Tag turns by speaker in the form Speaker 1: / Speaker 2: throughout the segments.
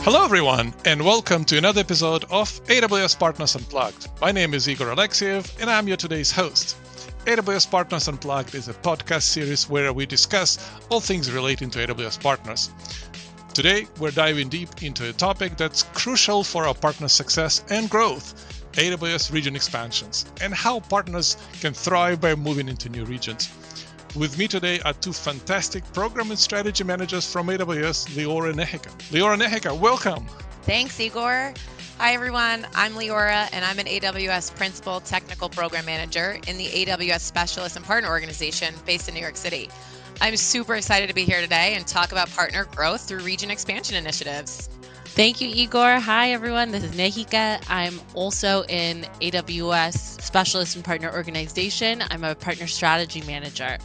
Speaker 1: Hello, everyone, and welcome to another episode of AWS Partners Unplugged. My name is Igor Alexiev, and I'm your today's host. AWS Partners Unplugged is a podcast series where we discuss all things relating to AWS partners. Today, we're diving deep into a topic that's crucial for our partners' success and growth: AWS region expansions, and how partners can thrive by moving into new regions. With me today are two fantastic program and strategy managers from AWS, Liora and Nehika. Liora and Nehika, welcome.
Speaker 2: Thanks, Igor. Hi, everyone. I'm Liora, and I'm an AWS Principal Technical Program Manager in the AWS Specialist and Partner Organization based in New York City. I'm super excited to be here today and talk about partner growth through region expansion initiatives.
Speaker 3: Thank you, Igor. Hi, everyone. This is Nehika. I'm also in AWS Specialist and Partner Organization. I'm a Partner Strategy Manager.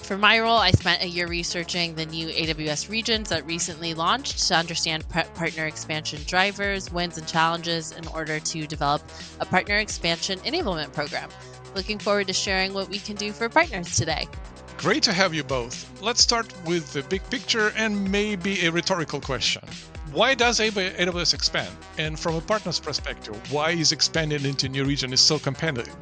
Speaker 3: For my role, I spent a year researching the new AWS regions that recently launched to understand partner expansion drivers, wins, and challenges in order to develop a partner expansion enablement program. Looking forward to sharing what we can do for partners today.
Speaker 1: Great to have you both. Let's start with the big picture and maybe a rhetorical question. Why does AWS expand? And from a partner's perspective, why is expanding into new region is so competitive?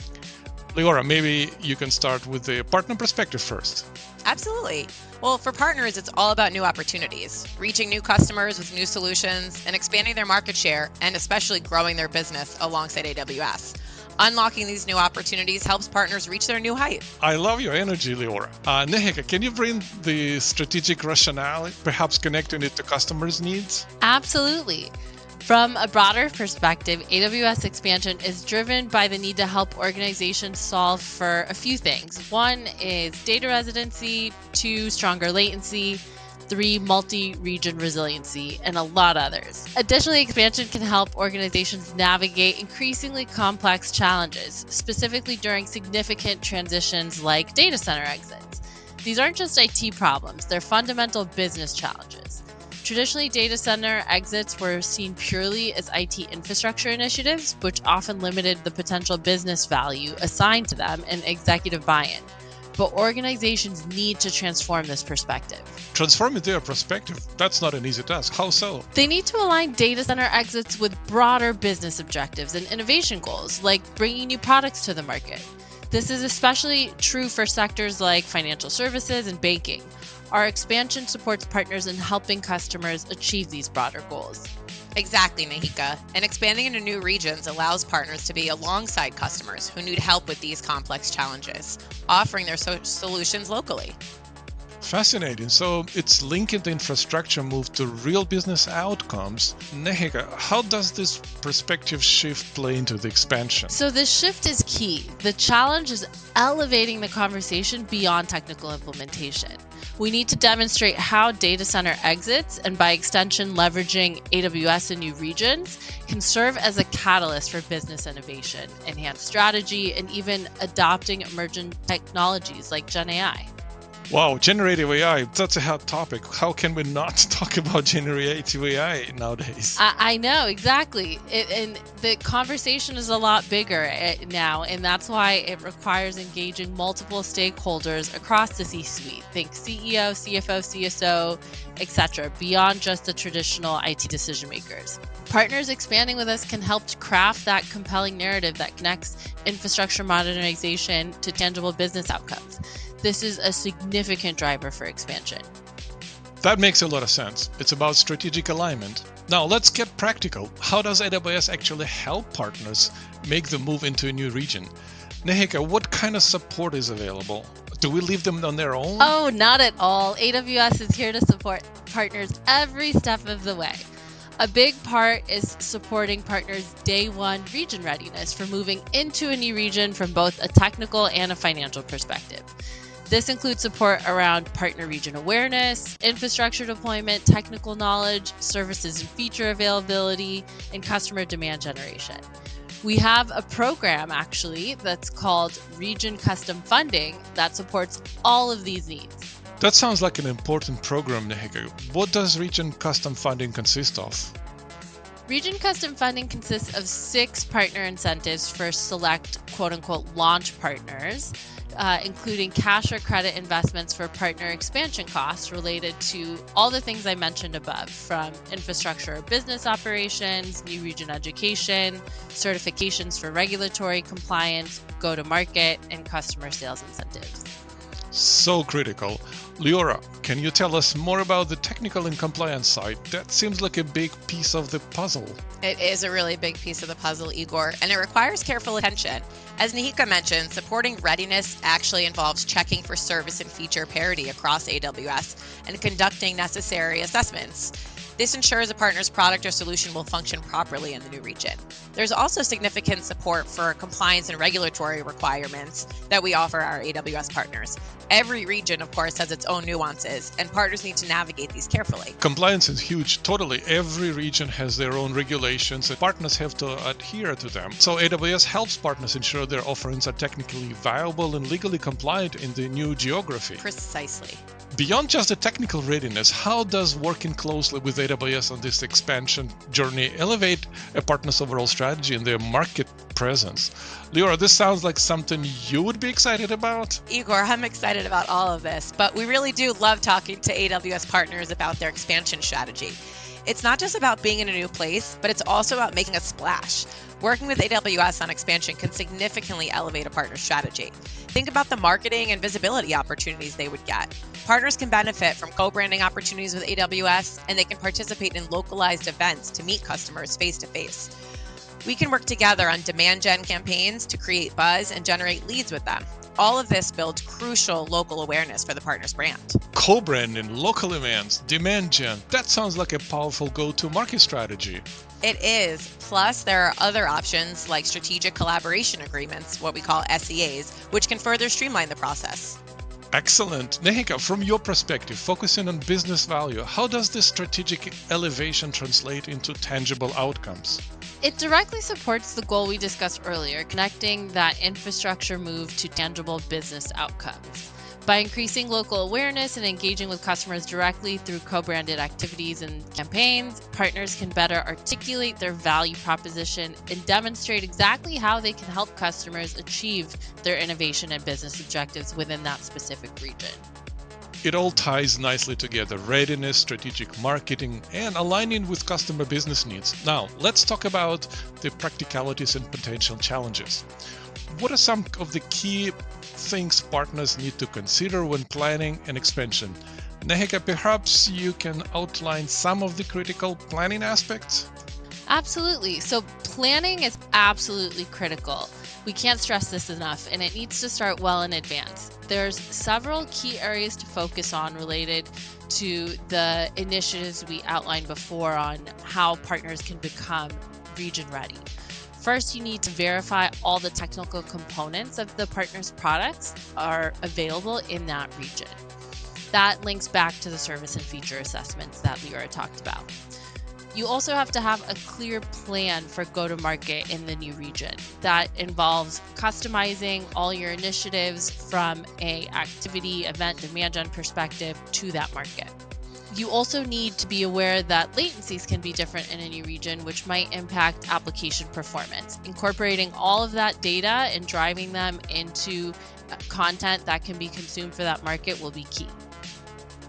Speaker 1: Liora, maybe you can start with the partner perspective first.
Speaker 2: Absolutely. Well, for partners, it's all about new opportunities, reaching new customers with new solutions, and expanding their market share, and especially growing their business alongside AWS. Unlocking these new opportunities helps partners reach their new height.
Speaker 1: I love your energy, Liora. Nehika, can you bring the strategic rationale, perhaps connecting it to customers' needs?
Speaker 3: Absolutely. From a broader perspective, AWS expansion is driven by the need to help organizations solve for a few things. One is data residency, two, stronger latency, three, multi-region resiliency, and a lot others. Additionally, expansion can help organizations navigate increasingly complex challenges, specifically during significant transitions like data center exits. These aren't just IT problems, they're fundamental business challenges. Traditionally, data center exits were seen purely as IT infrastructure initiatives, which often limited the potential business value assigned to them and executive buy-in. But organizations need to transform this perspective.
Speaker 1: Transforming their perspective, that's not an easy task. How so?
Speaker 3: They need to align data center exits with broader business objectives and innovation goals, like bringing new products to the market. This is especially true for sectors like financial services and banking. Our expansion supports partners in helping customers achieve these broader goals.
Speaker 2: Exactly, Nehika. And expanding into new regions allows partners to be alongside customers who need help with these complex challenges, offering their solutions locally.
Speaker 1: Fascinating. So it's linking the infrastructure move to real business outcomes. Nehika, how does this perspective shift play into the expansion?
Speaker 3: So this shift is key. The challenge is elevating the conversation beyond technical implementation. We need to demonstrate how data center exits, and by extension leveraging AWS in new regions, can serve as a catalyst for business innovation, enhanced strategy, and even adopting emerging technologies like Gen AI.
Speaker 1: Wow, generative AI, that's a hot topic. How can we not talk about generative AI nowadays?
Speaker 3: I know, exactly. And the conversation is a lot bigger now, and that's why it requires engaging multiple stakeholders across the C-suite. Think CEO, CFO, CSO, etc., beyond just the traditional IT decision makers. Partners expanding with us can help to craft that compelling narrative that connects infrastructure modernization to tangible business outcomes. This is a significant driver for expansion.
Speaker 1: That makes a lot of sense. It's about strategic alignment. Now let's get practical. How does AWS actually help partners make the move into a new region? Nehika, what kind of support is available? Do we leave them on their own?
Speaker 3: Oh, not at all. AWS is here to support partners every step of the way. A big part is supporting partners' day one region readiness for moving into a new region from both a technical and a financial perspective. This includes support around partner region awareness, infrastructure deployment, technical knowledge, services and feature availability, and customer demand generation. We have a program actually that's called Region Custom Funding that supports all of these needs.
Speaker 1: That sounds like an important program, Nehika. What does Region Custom Funding consist of?
Speaker 3: Region Custom Funding consists of 6 partner incentives for select quote-unquote launch partners. including cash or credit investments for partner expansion costs related to all the things I mentioned above, from infrastructure or business operations, new region education, certifications for regulatory compliance, go-to-market, and customer sales incentives.
Speaker 1: So critical. Liora, can you tell us more about the technical and compliance side? That seems like a big piece of the puzzle.
Speaker 2: It is a really big piece of the puzzle, Igor, and it requires careful attention. As Nehika mentioned, supporting readiness actually involves checking for service and feature parity across AWS and conducting necessary assessments. This ensures a partner's product or solution will function properly in the new region. There's also significant support for compliance and regulatory requirements that we offer our AWS partners. Every region, of course, has its own nuances, and partners need to navigate these carefully.
Speaker 1: Compliance is huge. Totally. Every region has their own regulations, and partners have to adhere to them. So AWS helps partners ensure their offerings are technically viable and legally compliant in the new geography.
Speaker 2: Precisely.
Speaker 1: Beyond just the technical readiness, how does working closely with AWS on this expansion journey elevate a partner's overall strategy and their market presence? Liora, this sounds like something you would be excited about.
Speaker 2: Igor, I'm excited about all of this, but we really do love talking to AWS partners about their expansion strategy. It's not just about being in a new place, but it's also about making a splash. Working with AWS on expansion can significantly elevate a partner's strategy. Think about the marketing and visibility opportunities they would get. Partners can benefit from co-branding opportunities with AWS, and they can participate in localized events to meet customers face-to-face. We can work together on demand gen campaigns to create buzz and generate leads with them. All of this builds crucial local awareness for the partner's brand.
Speaker 1: Co-branding, local events, demand gen, that sounds like a powerful go-to-market strategy.
Speaker 2: It is. Plus, there are other options like strategic collaboration agreements, what we call SEAs, which can further streamline the process.
Speaker 1: Excellent. Nehika, from your perspective, focusing on business value, how does this strategic elevation translate into tangible outcomes?
Speaker 3: It directly supports the goal we discussed earlier, connecting that infrastructure move to tangible business outcomes. By increasing local awareness and engaging with customers directly through co-branded activities and campaigns, partners can better articulate their value proposition and demonstrate exactly how they can help customers achieve their innovation and business objectives within that specific region.
Speaker 1: It all ties nicely together: readiness, strategic marketing, and aligning with customer business needs. Now, let's talk about the practicalities and potential challenges. What are some of the key things partners need to consider when planning an expansion? Nehika, perhaps you can outline some of the critical planning aspects?
Speaker 3: Absolutely. So planning is absolutely critical. We can't stress this enough, and it needs to start well in advance. There's several key areas to focus on related to the initiatives we outlined before on how partners can become region ready. First, you need to verify all the technical components of the partner's products are available in that region. That links back to the service and feature assessments that Liora talked about. You also have to have a clear plan for go-to-market in the new region. That involves customizing all your initiatives from an activity, event, demand gen perspective to that market. You also need to be aware that latencies can be different in a new region, which might impact application performance. Incorporating all of that data and driving them into content that can be consumed for that market will be key.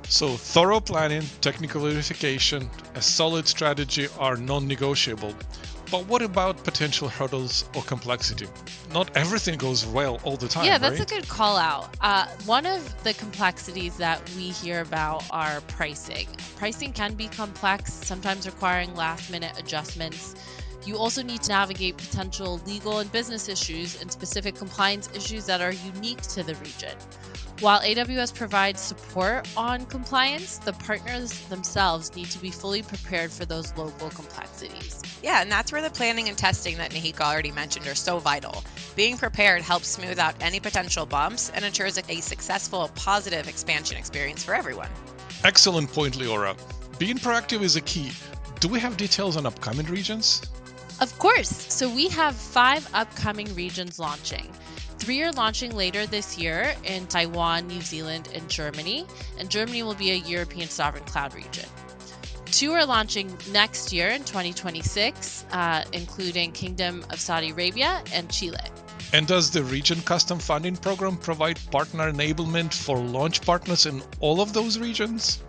Speaker 1: So thorough planning, technical verification, a solid strategy are non-negotiable. But what about potential hurdles or complexity? Not everything goes well all the time,
Speaker 3: Yeah, that's
Speaker 1: right?
Speaker 3: a good call out. One of the complexities that we hear about are pricing. Pricing can be complex, sometimes requiring last-minute adjustments. You also need to navigate potential legal and business issues and specific compliance issues that are unique to the region. While AWS provides support on compliance, the partners themselves need to be fully prepared for those local complexities.
Speaker 2: Yeah, and that's where the planning and testing that Nehika already mentioned are so vital. Being prepared helps smooth out any potential bumps and ensures a successful, positive expansion experience for everyone.
Speaker 1: Excellent point, Liora. Being proactive is a key. Do we have details on upcoming regions?
Speaker 3: Of course. So we have 5 upcoming regions launching. 3 are launching later this year in Taiwan, New Zealand, and Germany. And Germany will be a European sovereign cloud region. 2 are launching next year in 2026, including Kingdom of Saudi Arabia and Chile.
Speaker 1: And does the Region Custom Funding Program provide partner enablement for launch partners in all of those regions?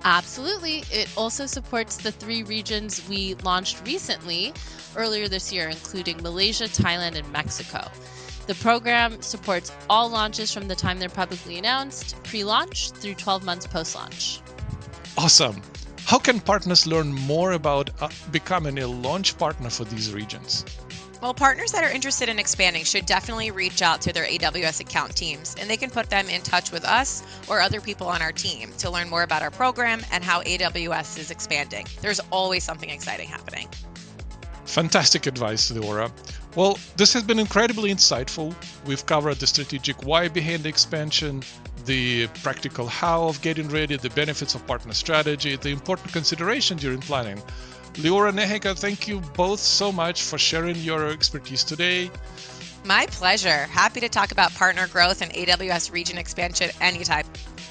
Speaker 3: Absolutely. It also supports the 3 regions we launched recently earlier this year, including Malaysia, Thailand, and Mexico. The program supports all launches from the time they're publicly announced, pre-launch, through 12 months post-launch.
Speaker 1: Awesome. How can partners learn more about becoming a launch partner for these regions?
Speaker 2: Well, partners that are interested in expanding should definitely reach out to their AWS account teams, and they can put them in touch with us or other people on our team to learn more about our program and how AWS is expanding. There's always something exciting happening.
Speaker 1: Fantastic advice, Liora. Well, this has been incredibly insightful. We've covered the strategic why behind the expansion, the practical how of getting ready, the benefits of partner strategy, the important consideration during planning. Liora and Nehika, thank you both so much for sharing your expertise today.
Speaker 2: My pleasure. Happy to talk about partner growth and AWS region expansion anytime.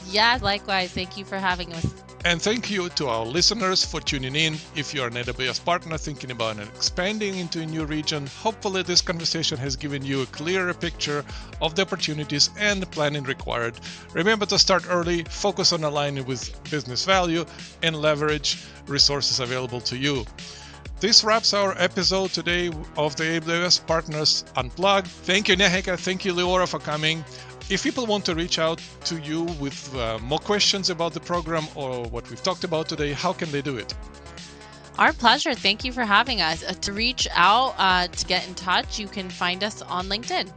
Speaker 3: Yeah, likewise. Thank you for having us.
Speaker 1: And thank you to our listeners for tuning in. If you're an AWS partner thinking about expanding into a new region, hopefully this conversation has given you a clearer picture of the opportunities and the planning required. Remember to start early, focus on aligning with business value, and leverage resources available to you. This wraps our episode today of the AWS Partners Unplugged. Thank you, Nehika. Thank you, Liora, for coming. If people want to reach out to you with more questions about the program or what we've talked about today, how can they do it?
Speaker 3: Our pleasure. Thank you for having us. To reach out, to get in touch, you can find us on LinkedIn.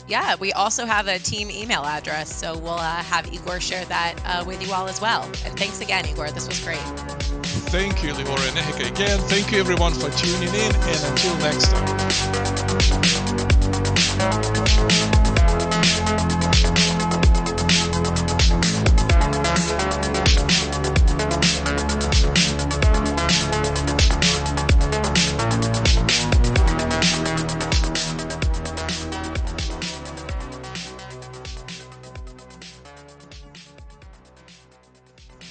Speaker 2: Yeah, we also have a team email address, so we'll have Igor share that with you all as well. And thanks again, Igor. This was great.
Speaker 1: Thank you, Liora and Nehika again. Thank you, everyone, for tuning in, and until next time.